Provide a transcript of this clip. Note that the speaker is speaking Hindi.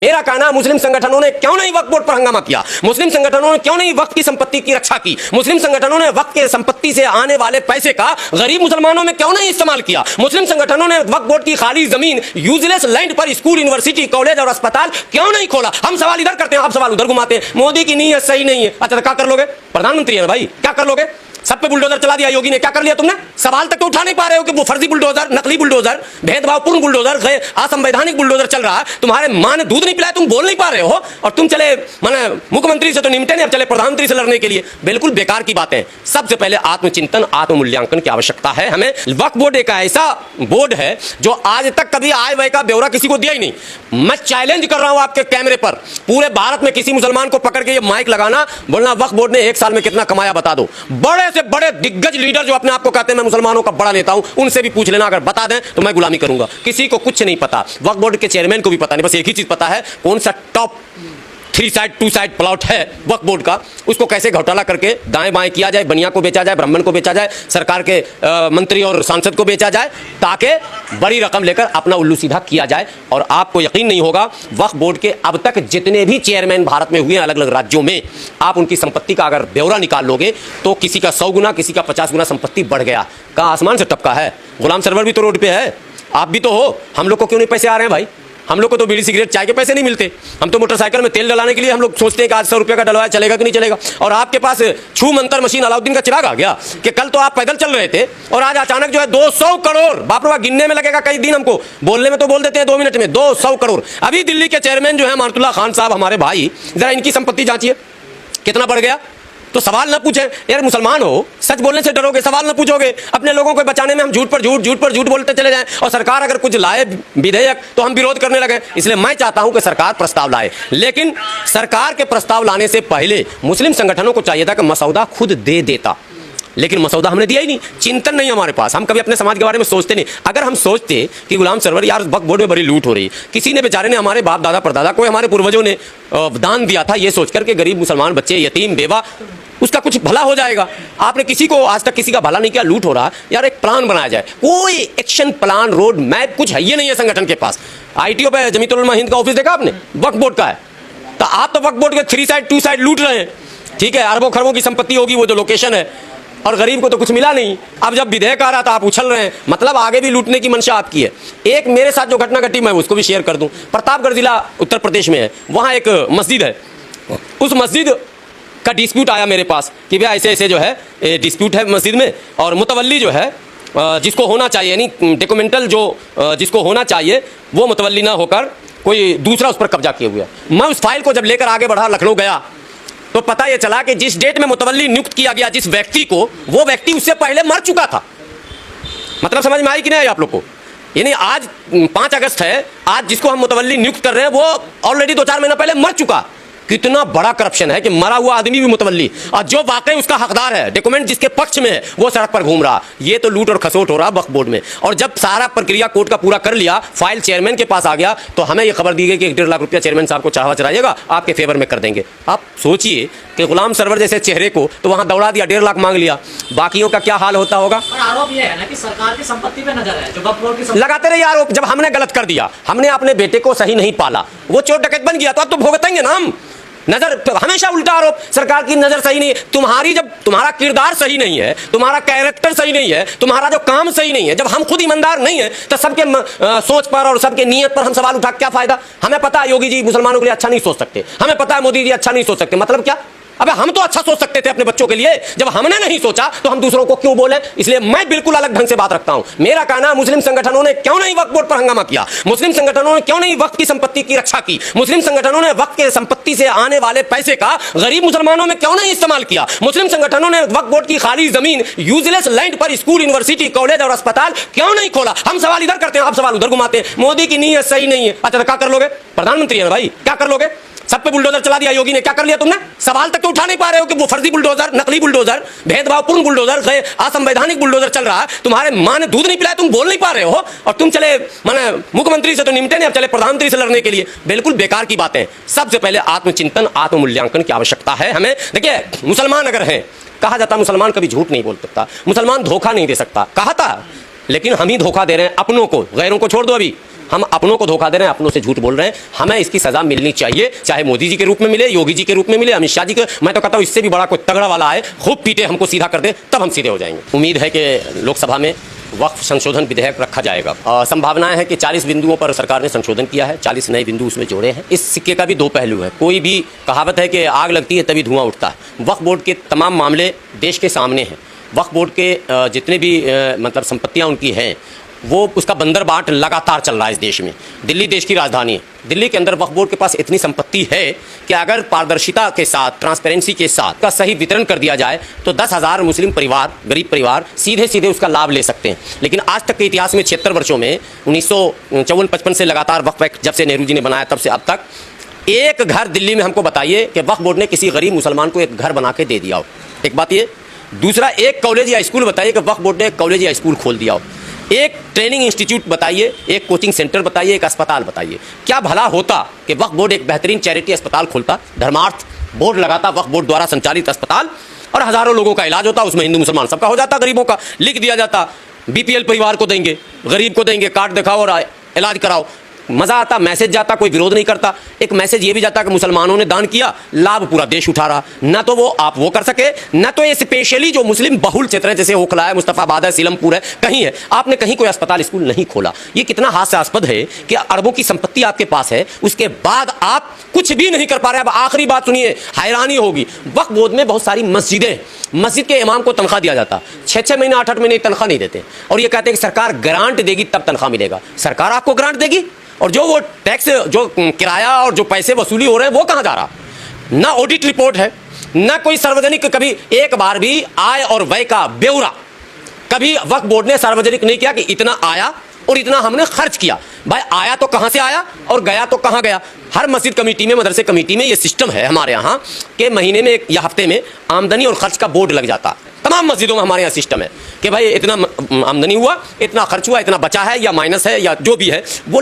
मेरा कहना, मुस्लिम संगठनों ने क्यों नहीं वक्फ बोर्ड पर हंगामा किया? मुस्लिम संगठनों ने क्यों नहीं वक्फ की संपत्ति की रक्षा की? मुस्लिम संगठनों ने वक्फ के संपत्ति से आने वाले पैसे का गरीब मुसलमानों में क्यों नहीं इस्तेमाल किया? मुस्लिम संगठनों ने वक्फ बोर्ड की खाली जमीन, यूजलेस लैंड पर स्कूल, यूनिवर्सिटी, कॉलेज और अस्पताल क्यों नहीं खोला? हम सवाल इधर करते हैं, आप सवाल उधर घुमाते हैं। मोदी की नीयत सही नहीं है। अच्छा, क्या कर लोगे? प्रधानमंत्री है भाई, क्या कर लोगे? सब पे बुलडोजर चला दिया योगी ने, क्या कर लिया तुमने? सवाल तक तो उठा नहीं पा रहे हो कि वो फर्जी बुलडोजर, नकली बुलडोजर, भेदभावपूर्ण बुलडोजर, असंवैधानिक बुलडोजर चल रहा है। तुम्हारे मां ने दूध नहीं पिलाया, तुम बोल नहीं पा रहे हो, और तुम चले माने मुख्यमंत्री से तो निमटे नहीं, अब चले प्रधानमंत्री से लड़ने के लिए। बिल्कुल बेकार की बातें। सबसे पहले आत्मचिंतन, आत्ममूल्यांकन की आवश्यकता है हमें। वक्फ बोर्ड एक ऐसा बोर्ड है जो आज तक कभी आय व्यय का ब्यौरा किसी को दिया ही नहीं। मैं चैलेंज कर रहा हूं आपके कैमरे पर, पूरे भारत में किसी मुसलमान को पकड़ के ये माइक लगाना, बोलना वक्फ बोर्ड ने एक साल में कितना कमाया बता दो। बड़े से बड़े दिग्गज लीडर जो अपने आप को कहते हैं मैं मुसलमानों का बड़ा नेता हूं, उनसे भी पूछ लेना, अगर बता दें तो मैं गुलामी करूंगा। किसी को कुछ नहीं पता, वक्फ बोर्ड के चेयरमैन को भी पता नहीं, बस एक ही चीज पता है, कौन सा टॉप 3 साइड 2 साइड प्लॉट है वक्फ बोर्ड का, उसको कैसे घोटाला करके दाएं बाएं किया जाए, बनिया को बेचा जाए, ब्राह्मण को बेचा जाए, सरकार के मंत्री और सांसद को बेचा जाए, ताकि बड़ी रकम लेकर अपना उल्लू सीधा किया जाए। और आपको यकीन नहीं होगा, वक्फ बोर्ड के अब तक जितने भी चेयरमैन भारत में हुए हैं अलग अलग राज्यों में, आप उनकी संपत्ति का अगर ब्यौरा निकाल लोगे तो किसी का 100 गुना, किसी का 50 गुना संपत्ति बढ़ गया। कहाँ आसमान से टपका है? गुलाम सरवर भी तो रोड पे है, आप भी तो हो। हम लोग को क्यों नहीं पैसे आ रहे हैं भाई? हम लोग को तो बीड़ी सिगरेट चाय के पैसे नहीं मिलते। हम तो मोटरसाइकिल में तेल डलाने के लिए हम लोग सोचते हैं कि आज 100 रुपये का डलवाया चलेगा कि नहीं चलेगा। और आपके पास छू मंतर मशीन अलाउद्दीन का चिराग आ गया कि कल तो आप पैदल चल रहे थे और आज अचानक जो है 200 करोड़, बाप रे, गिनने में लगेगा कई दिन, हमको बोलने में तो बोल देते हैं 2 मिनट में 200 करोड़। अभी दिल्ली के चेयरमैन जो है मानतुल्लाह खान साहब, हमारे भाई, जरा इनकी संपत्ति जांचिए कितना बढ़ गया। तो सवाल ना पूछे यार, मुसलमान हो, सच बोलने से डरोगे, सवाल ना पूछोगे। अपने लोगों को बचाने में हम झूठ पर झूठ, झूठ पर झूठ बोलते चले जाएं, और सरकार अगर कुछ लाए विधेयक तो हम विरोध करने लगे। इसलिए मैं चाहता हूं कि सरकार प्रस्ताव लाए, लेकिन सरकार के प्रस्ताव लाने से पहले मुस्लिम संगठनों को चाहिए था कि मसौदा खुद दे देता, लेकिन मसौदा हमने दिया ही नहीं। चिंतन नहीं हमारे पास, हम कभी अपने समाज के बारे में सोचते नहीं। अगर हम सोचते कि गुलाम सरवर यार वक्फ बोर्ड में बड़ी लूट हो रही, किसी ने बेचारे ने, हमारे बाप दादा परदादा को, हमारे पूर्वजों ने दान दिया था, ये सोचकर के गरीब मुसलमान बच्चे, यतीम, बेवा, उसका कुछ भला हो जाएगा। आपने किसी को आज तक किसी का भला नहीं किया, लूट हो रहा। यार एक प्लान बनाया जाए, कोई एक्शन प्लान, रोड मैप कुछ है ये नहीं है संगठन के पास। आईटीओ पे जमीयतुल उलमा हिंद का ऑफिस देखा आपने? वक्फ बोर्ड का है। तो आप तो वक्फ बोर्ड के 3 साइड 2 साइड लूट रहे हैं, ठीक है, अरबों खरबों की संपत्ति होगी वो जो लोकेशन है, और गरीब को तो कुछ मिला नहीं। अब जब विधेयक आ रहा था आप उछल रहे हैं, मतलब आगे भी लूटने की मंशा आपकी है। एक मेरे साथ जो घटना घटी मैं उसको भी शेयर कर दूं। प्रतापगढ़ जिला उत्तर प्रदेश में है, वहां एक मस्जिद है, उस मस्जिद का डिस्प्यूट आया मेरे पास कि भैया ऐसे ऐसे जो है डिस्प्यूट है मस्जिद में, और मुतवल्ली जो है जिसको होना चाहिए, यानी डॉक्यूमेंटल जो जिसको होना चाहिए वो मुतवल्ली ना होकर कोई दूसरा उस पर कब्जा किए हुआ। मैं उस फाइल को जब लेकर आगे बढ़ा, लखनऊ गया, तो पता यह चला कि जिस डेट में मुतवल्ली नियुक्त किया गया जिस व्यक्ति को, वो व्यक्ति उससे पहले मर चुका था। मतलब समझ में आई कि नहीं आई आप लोग को? यानी आज 5 अगस्त है, आज जिसको हम मुतवल्ली नियुक्त कर रहे हैं वो ऑलरेडी 2-4 महीना पहले मर चुका। कितना बड़ा करप्शन है कि मरा हुआ आदमी भी मुतवल्ली, और जो वाकई उसका हकदार है, डॉक्यूमेंट जिसके पक्ष में है, वो सड़क पर घूम रहा। ये तो लूट और खसोट हो रहा वक्फ बोर्ड में। और जब सारा प्रक्रिया कोर्ट का पूरा कर लिया, फाइल चेयरमैन के पास आ गया, तो हमें यह खबर दी गई कि 1.5 लाख रुपया चेयरमैन साहब को चाहवा चढ़ाइएगा, आपके फेवर में कर देंगे। आप सोचिए कि गुलाम सरवर जैसे चेहरे को तो वहां दौड़ा दिया, 1.5 लाख मांग लिया, बाकियों का क्या हाल होता होगा। आरोप ये है ना कि सरकार की संपत्ति पे नजर है, जो वक्फ बोर्ड की संपत्ति लगाते रहे आरोप। जब हमने गलत कर दिया, हमने अपने बेटे को सही नहीं पाला, वो चोर डकैत बन गया, तो अब तो भुगतेंगे ना हम। नजर तो हमेशा उल्टा आरोप, सरकार की नजर सही नहीं है तुम्हारी। जब तुम्हारा किरदार सही नहीं है, तुम्हारा कैरेक्टर सही नहीं है, तुम्हारा जो काम सही नहीं है, जब हम खुद ईमानदार नहीं है, तो सबके सोच पर और सबके नियत पर हम सवाल उठा क्या फायदा। हमें पता है योगी जी मुसलमानों के लिए अच्छा नहीं सोच सकते, हमें पता है मोदी जी अच्छा नहीं सोच सकते, मतलब क्या? अबे हम तो अच्छा सोच सकते थे अपने बच्चों के लिए, जब हमने नहीं सोचा तो हम दूसरों को क्यों बोले। इसलिए मैं बिल्कुल अलग ढंग से बात रखता हूं। मेरा कहना, मुस्लिम संगठनों ने क्यों नहीं वक्फ बोर्ड पर हंगामा किया? मुस्लिम संगठनों ने क्यों नहीं वक्फ की संपत्ति की रक्षा की? मुस्लिम संगठनों ने वक्फ के संपत्ति से आने वाले पैसे का गरीब मुसलमानों में क्यों नहीं इस्तेमाल किया? मुस्लिम संगठनों ने वक्फ बोर्ड की खाली जमीन, यूजलेस लैंड पर स्कूल, यूनिवर्सिटी, कॉलेज और अस्पताल क्यों नहीं खोला? हम सवाल इधर करते हैं, आप सवाल उधर घुमाते हैं। मोदी की नीयत सही नहीं है। अच्छा, क्या कर लोगे? प्रधानमंत्री है भाई, क्या कर लोगे? सब पे बुलडोजर चला दिया योगी ने, क्या कर लिया तुमने? सवाल तक तो उठा नहीं पा रहे हो कि वो फर्जी बुलडोजर, नकली बुलडोजर, भेदभावपूर्ण बुलडोजर, असंवैधानिक बुलडोजर चल रहा है। तुम्हारे मां ने दूध नहीं पिलाया, तुम बोल नहीं पा रहे हो, और तुम चले माने मुख्यमंत्री से तो निमटे नहीं, अब चले प्रधानमंत्री से लड़ने के लिए। बिल्कुल बेकार की बातें। सबसे पहले आत्मचिंतन, आत्ममूल्यांकन की आवश्यकता है हमें। देखिए, मुसलमान अगर हैं, कहा जाता मुसलमान कभी झूठ नहीं बोल सकता, मुसलमान धोखा नहीं दे सकता, कहा था, लेकिन हम ही धोखा दे रहे हैं अपनों को, गैरों को छोड़ दो। अभी हम अपनों को धोखा दे रहे हैं, अपनों से झूठ बोल रहे हैं। हमें इसकी सजा मिलनी चाहिए, चाहे मोदी जी के रूप में मिले, योगी जी के रूप में मिले, अमित शाह जी के। मैं तो कहता हूँ इससे भी बड़ा कोई तगड़ा वाला आए, खूब पीटे, हमको सीधा कर दे, तब हम सीधे हो जाएंगे। उम्मीद है कि लोकसभा में वक्फ संशोधन विधेयक रखा जाएगा। संभावनाएं है कि 40 बिंदुओं पर सरकार ने संशोधन किया है, 40 नए बिंदु उसमें जोड़े हैं। इस सिक्के का भी दो पहलू है। कोई भी कहावत है कि आग लगती है तभी धुआं उठता है। वक्फ बोर्ड के तमाम मामले देश के सामने हैं। वक्फ बोर्ड के जितने भी मतलब संपत्तियां उनकी हैं, वो उसका बंदर बाट लगातार चल रहा है इस देश में। दिल्ली देश की राजधानी है। दिल्ली के अंदर वक्फ बोर्ड के पास इतनी संपत्ति है कि अगर पारदर्शिता के साथ, ट्रांसपेरेंसी के साथ का सही वितरण कर दिया जाए तो 10,000 मुस्लिम परिवार, गरीब परिवार सीधे सीधे उसका लाभ ले सकते हैं। लेकिन आज तक के इतिहास में 76 वर्षों में 1954-55 से लगातार वक्फ एक्ट जब से नेहरू जी ने बनाया तब से अब तक एक घर दिल्ली में हमको बताइए कि वक्फ बोर्ड ने किसी गरीब मुसलमान को एक घर बना के दे दिया हो। एक बात ये। दूसरा, एक कॉलेज या स्कूल बताइए कि वक्फ बोर्ड ने एक कॉलेज या स्कूल खोल दिया हो। एक ट्रेनिंग इंस्टीट्यूट बताइए, एक कोचिंग सेंटर बताइए, एक अस्पताल बताइए। क्या भला होता कि वक्फ बोर्ड एक बेहतरीन चैरिटी अस्पताल खोलता, धर्मार्थ बोर्ड लगाता, वक्फ बोर्ड द्वारा संचालित अस्पताल, और हजारों लोगों का इलाज होता, उसमें हिंदू मुसलमान सबका हो जाता, गरीबों का लिख दिया जाता, बीपीएल परिवार को देंगे, गरीब को देंगे, कार्ड दिखाओ और इलाज कराओ। मजा आता, मैसेज जाता, कोई विरोध नहीं करता। एक मैसेज ये भी जाता कि मुसलमानों ने दान किया, लाभ पूरा देश उठा रहा। ना तो वो आप वो कर सके, ना तो ये स्पेशली जो मुस्लिम बहुल क्षेत्र है, जैसे ओखला है, मुस्तफाबाद है, सीलमपुर है, कहीं है, आपने कहीं कोई अस्पताल स्कूल नहीं खोला। ये कितना हास्यास्पद है कि अरबों की संपत्ति आपके पास है, उसके बाद आप कुछ भी नहीं कर पा रहे। अब आखिरी बात सुनिए, हैरानी होगी। वक्फ बोर्ड में बहुत सारी मस्जिदें, मस्जिद के इमाम को तनख्वाह दिया जाता, 6-6 महीने 8-8 महीने तनख्वाह नहीं देते, और ये कहते हैं कि सरकार ग्रांट देगी तब तनख्वाह मिलेगा। सरकार आपको ग्रांट देगी, और जो वो टैक्स, जो किराया और जो पैसे वसूली हो रहे हैं वो कहाँ जा रहा? ना ऑडिट रिपोर्ट है, ना कोई सार्वजनिक, कभी एक बार भी आय और व्यय का ब्यौरा कभी वक्फ बोर्ड ने सार्वजनिक नहीं किया कि इतना आया और इतना हमने खर्च किया। भाई आया तो कहाँ से आया और गया तो कहाँ गया? हर मस्जिद कमेटी में, मदरसे कमेटी में ये सिस्टम है हमारे यहाँ कि महीने में या हफ्ते में आमदनी और खर्च का बोर्ड लग जाता। तमाम मस्जिदों में हमारे यहाँ सिस्टम है कि भाई इतना आमदनी हुआ, इतना खर्च हुआ, इतना बचा है या माइनस है या जो भी है वो